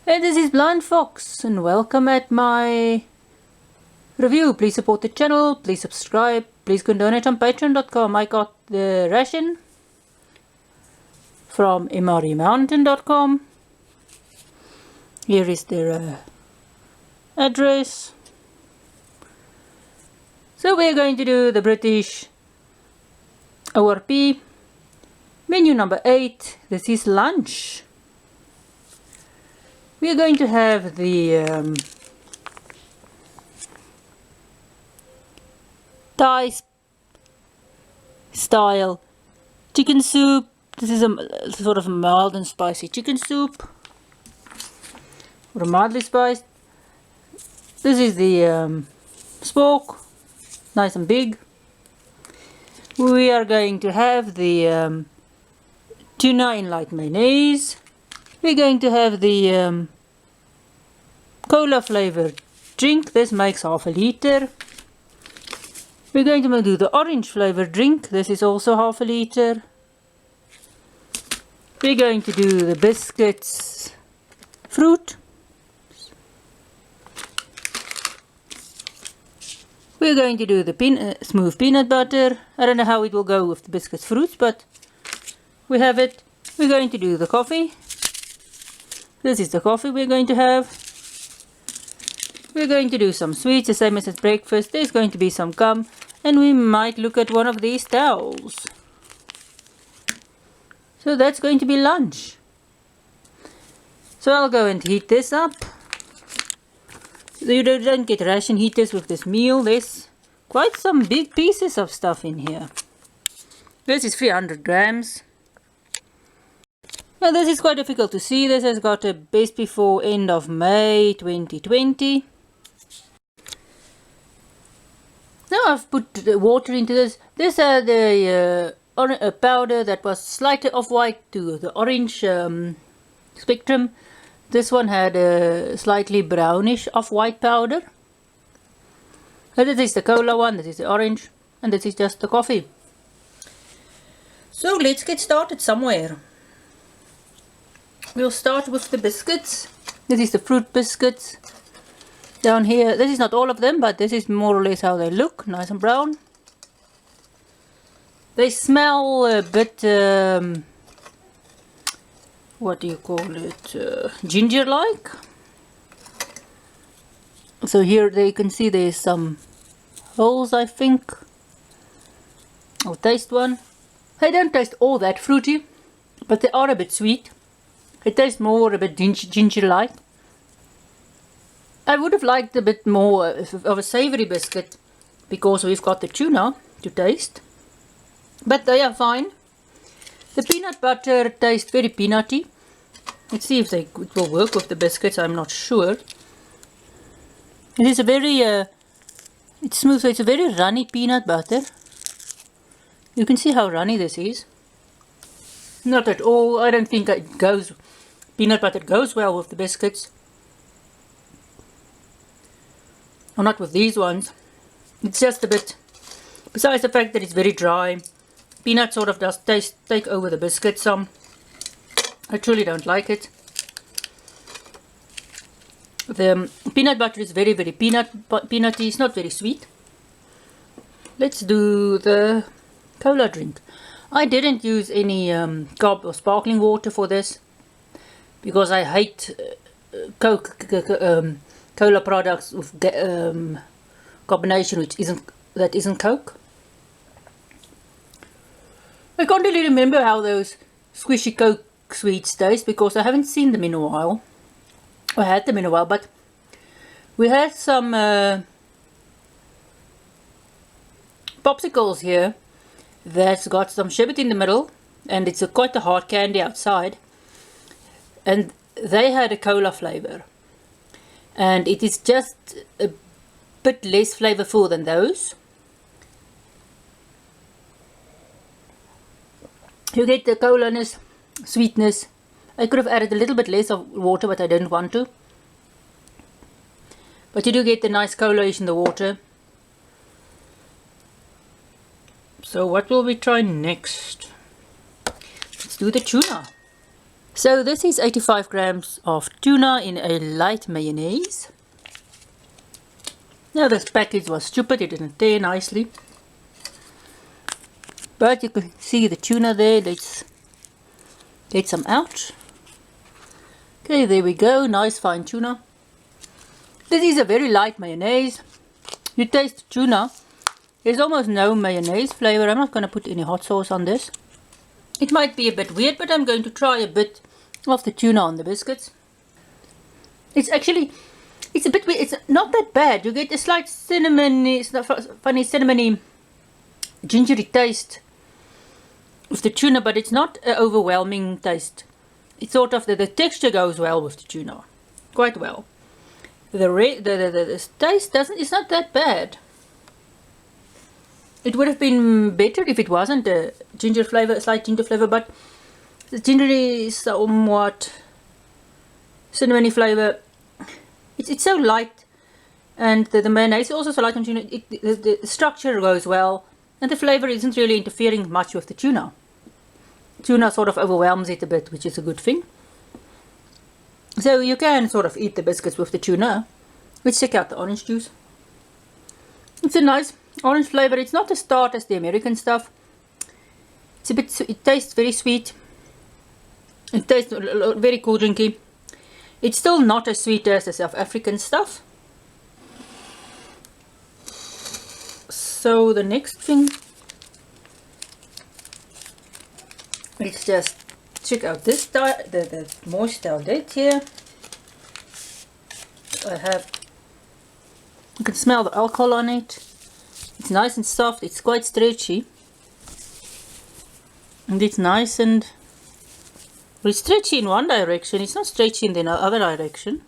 Hey, this is BlindFox and welcome at my review. Please support the channel, please subscribe, please go and donate on patreon.com. I got the ration from MREmountain.com. Here is their address. So we're going to do the British ORP menu number 8. This is lunch. We are going to have the Thai style chicken soup. This is a sort of mild and spicy chicken soup, or mildly spiced. This is the spork, nice and big. We are going to have the tuna in light mayonnaise. We're going to have the cola flavored drink. This makes half a liter. We're going to do the orange flavored drink. This is also half a liter. We're going to do the biscuits fruit. We're going to do the smooth peanut butter. I don't know how it will go with the biscuits fruits, but we have it. We're going to do the coffee. This is the coffee we're going to have. We're going to do some sweets, the same as at breakfast. There's going to be some gum, and we might look at one of these towels. So that's going to be lunch. So I'll go and heat this up. You don't get ration heaters with this meal. There's quite some big pieces of stuff in here. This is 300 grams. Now this is quite difficult to see. This has got a best before end of May 2020. Now I've put the water into this. This had the powder that was slightly off-white to the orange spectrum. This one had a slightly brownish off-white powder. So this is the cola one, this is the orange, and this is just the coffee. So let's get started somewhere. We'll start with the biscuits. This is the fruit biscuits. Down here, this is not all of them, but this is more or less how they look, nice and brown. They smell a bit, what do you call it, ginger-like. So here you can see there's some holes, I think. I'll taste one. They don't taste all that fruity, but they are a bit sweet. It tastes more a bit ginger-like. I would have liked a bit more of a savory biscuit because we've got the tuna to taste. But they are fine. The peanut butter tastes very peanutty. Let's see if it will work with the biscuits. I'm not sure. It is a very, it's smooth, so it's a very runny peanut butter. You can see how runny this is. Not at all. I don't think it goes. Peanut butter goes well with the biscuits. Or not with these ones. It's just a bit. Besides the fact that it's very dry, peanut sort of does take over the biscuit some. I truly don't like it. The peanut butter is very, very peanutty. It's not very sweet. Let's do the cola drink. I didn't use any Cobb or sparkling water for this because I hate cola products with combination that isn't Coke. I can't really remember how those squishy Coke sweets taste because I haven't seen them in a while. I had them in a while, but we had some popsicles here that's got some sherbet in the middle, and it's quite a hard candy outside, and they had a cola flavor, and it is just a bit less flavorful than those. You get the cola-ness, sweetness. I could have added a little bit less of water, but I didn't want to. But you do get the nice cola-ish in the water. So what will we try next? Let's do the tuna. So this is 85 grams of tuna in a light mayonnaise. Now this package was stupid, it didn't tear nicely. But you can see the tuna there. Let's get some out. Okay, there we go, nice fine tuna. This is a very light mayonnaise. You taste the tuna. There's almost no mayonnaise flavor. I'm not going to put any hot sauce on this. It might be a bit weird, but I'm going to try a bit of the tuna on the biscuits. It's a bit weird. It's not that bad. You get a slight cinnamony, funny cinnamony, gingery taste with the tuna, but it's not an overwhelming taste. It's sort of the texture goes well with the tuna, quite well. The taste it's not that bad. It would have been better if it wasn't a ginger flavor, a slight ginger flavor, but the ginger is somewhat cinnamony flavor. It's so light, and the mayonnaise is also so light on tuna. The structure goes well, and the flavor isn't really interfering much with the tuna. Tuna sort of overwhelms it a bit, which is a good thing. So you can sort of eat the biscuits with the tuna. Let's check out the orange juice. It's a nice orange flavor. It's not as tart as the American stuff. It tastes very sweet. It tastes very cool drinky. It's still not as sweet as the South African stuff. So the next thing, let's just check out this the moist date here. You can smell the alcohol on it. It's nice and soft. It's quite stretchy, and it's nice and it's stretchy in one direction. It's not stretchy in the other direction.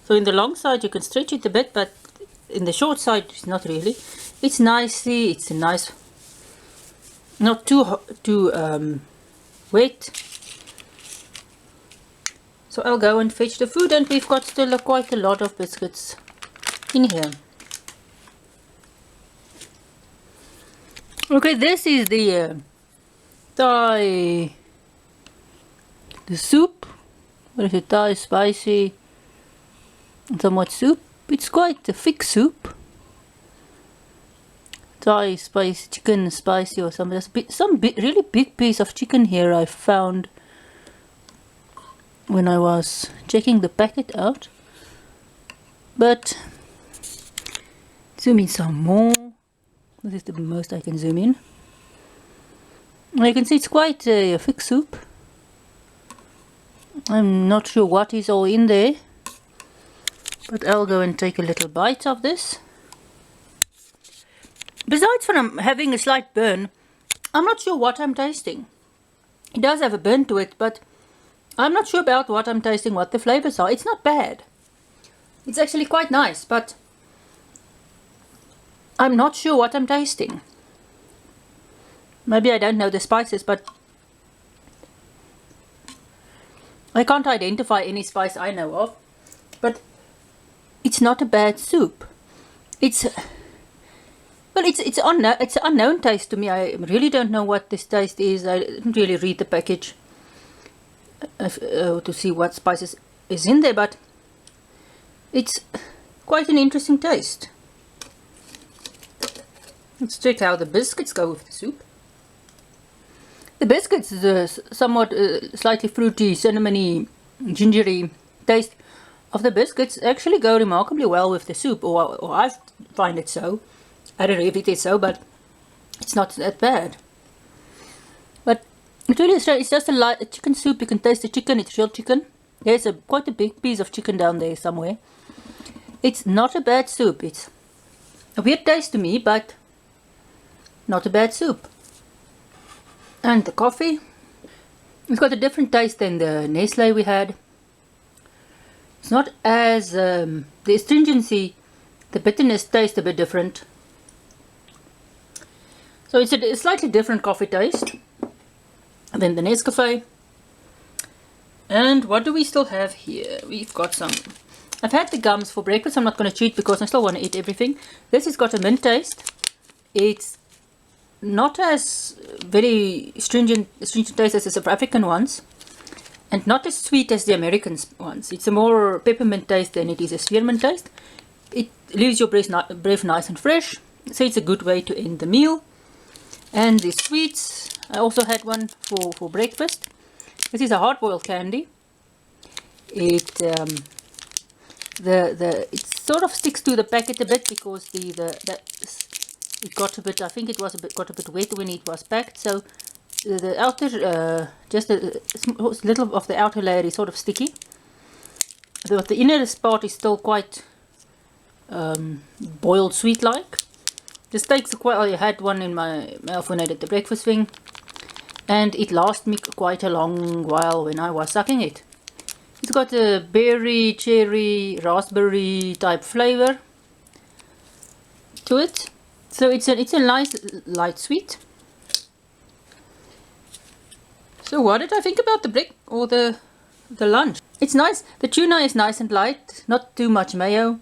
So in the long side you can stretch it a bit, but in the short side it's not really. It's nicely. It's a nice, not too wet. So I'll go and fetch the food, and we've got still quite a lot of biscuits in here. Okay, this is the Thai, the soup. What is it? Thai spicy, somewhat soup. It's quite a thick soup. Thai spicy, chicken spicy or something. There's really big piece of chicken here I found when I was checking the packet out. But zoom in some more. This is the most I can zoom in. You can see it's quite a thick soup. I'm not sure what is all in there, but I'll go and take a little bite of this. Besides from having a slight burn, I'm not sure what I'm tasting. It does have a burn to it, but I'm not sure about what I'm tasting, what the flavors are. It's not bad. It's actually quite nice, but I'm not sure what I'm tasting. Maybe I don't know the spices, but I can't identify any spice I know of. But it's not a bad soup. It's an unknown taste to me. I really don't know what this taste is. I didn't really read the package to see what spices is in there, but it's quite an interesting taste. Let's check how the biscuits go with the soup. The biscuits, the somewhat slightly fruity, cinnamony, gingery taste of the biscuits actually go remarkably well with the soup, or I find it so. I don't know if it is so, but it's not that bad. But it really is, it's just a light chicken soup. You can taste the chicken. It's real chicken. There's quite a big piece of chicken down there somewhere. It's not a bad soup. It's a weird taste to me, but not a bad soup. And the coffee, it's got a different taste than the Nestle we had. It's not as the astringency, the bitterness tastes a bit different. So it's a slightly different coffee taste than the Nescafe. And what do we still have here? We've got some. I've had the gums for breakfast. I'm not going to cheat because I still want to eat everything. This has got a mint taste. It's not as very stringent taste as the South African ones. and not as sweet as the American ones. It's a more peppermint taste than it is a spearmint taste. It leaves your breath nice and fresh, so it's a good way to end the meal. And the sweets, I also had one for breakfast. This is a hard-boiled candy. It sort of sticks to the packet a bit because it got a bit. I think it was got a bit wet when it was packed. So the outer, just a little of the outer layer is sort of sticky. The inner part is still quite boiled sweet-like. This takes quite. I had one in my mouth when I did the breakfast thing, and it lasted me quite a long while when I was sucking it. It's got a berry, cherry, raspberry type flavor to it, so it's a nice light sweet. So what did I think about the break or the lunch? It's nice. The tuna is nice and light, not too much mayo.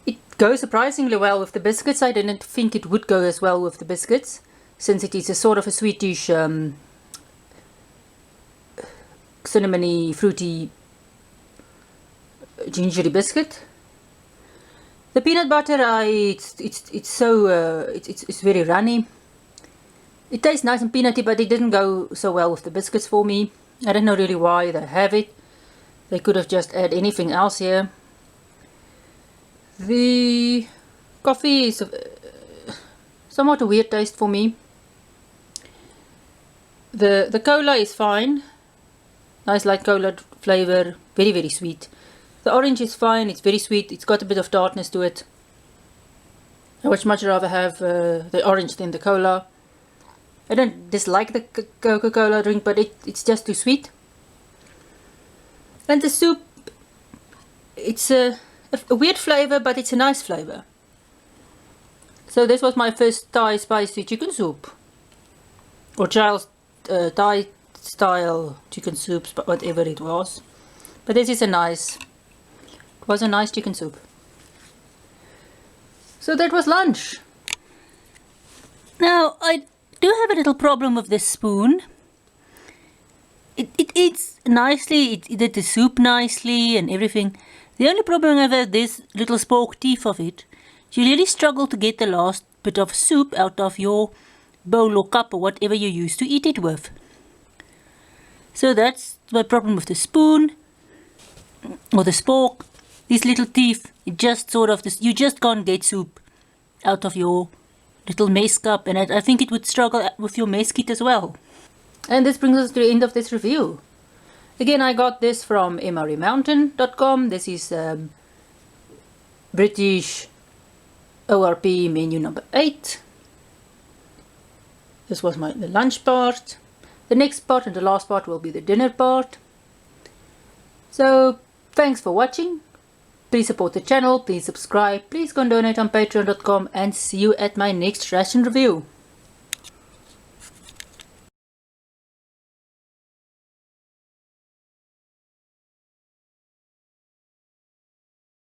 It goes surprisingly well with the biscuits. I didn't think it would go as well with the biscuits, since it is a sort of a sweetish, cinnamony, fruity, gingery biscuit. The peanut butter, it's very runny. It tastes nice and peanutty, but it didn't go so well with the biscuits for me. I don't know really why they have it. They could have just added anything else here. The coffee is somewhat a weird taste for me. The cola is fine. Nice light cola flavor, very, very sweet. The orange is fine, it's very sweet, it's got a bit of tartness to it. I would much rather have the orange than the cola. I don't dislike the Coca-Cola drink, but it's just too sweet. And the soup, it's a weird flavor, but it's a nice flavor. So this was my first Thai spicy chicken soup, or child's Thai style chicken soup, whatever it was. But this is it was a nice chicken soup. So that was lunch. Now I do have a little problem with this spoon. It eats nicely, it did the soup nicely and everything. The only problem I have with this little spork teeth of it, you really struggle to get the last bit of soup out of your bowl or cup or whatever you use to eat it with. So that's my problem with the spoon or the spork. These little teeth, you just can't get soup out of your little mess cup, and I think it would struggle with your mess kit as well. And this brings us to the end of this review. Again, I got this from MREMountain.com. This is British ORP menu number 8. This was the lunch part. The next part and the last part will be the dinner part. So, thanks for watching. Please support the channel, please subscribe, please go and donate on patreon.com, and see you at my next ration review.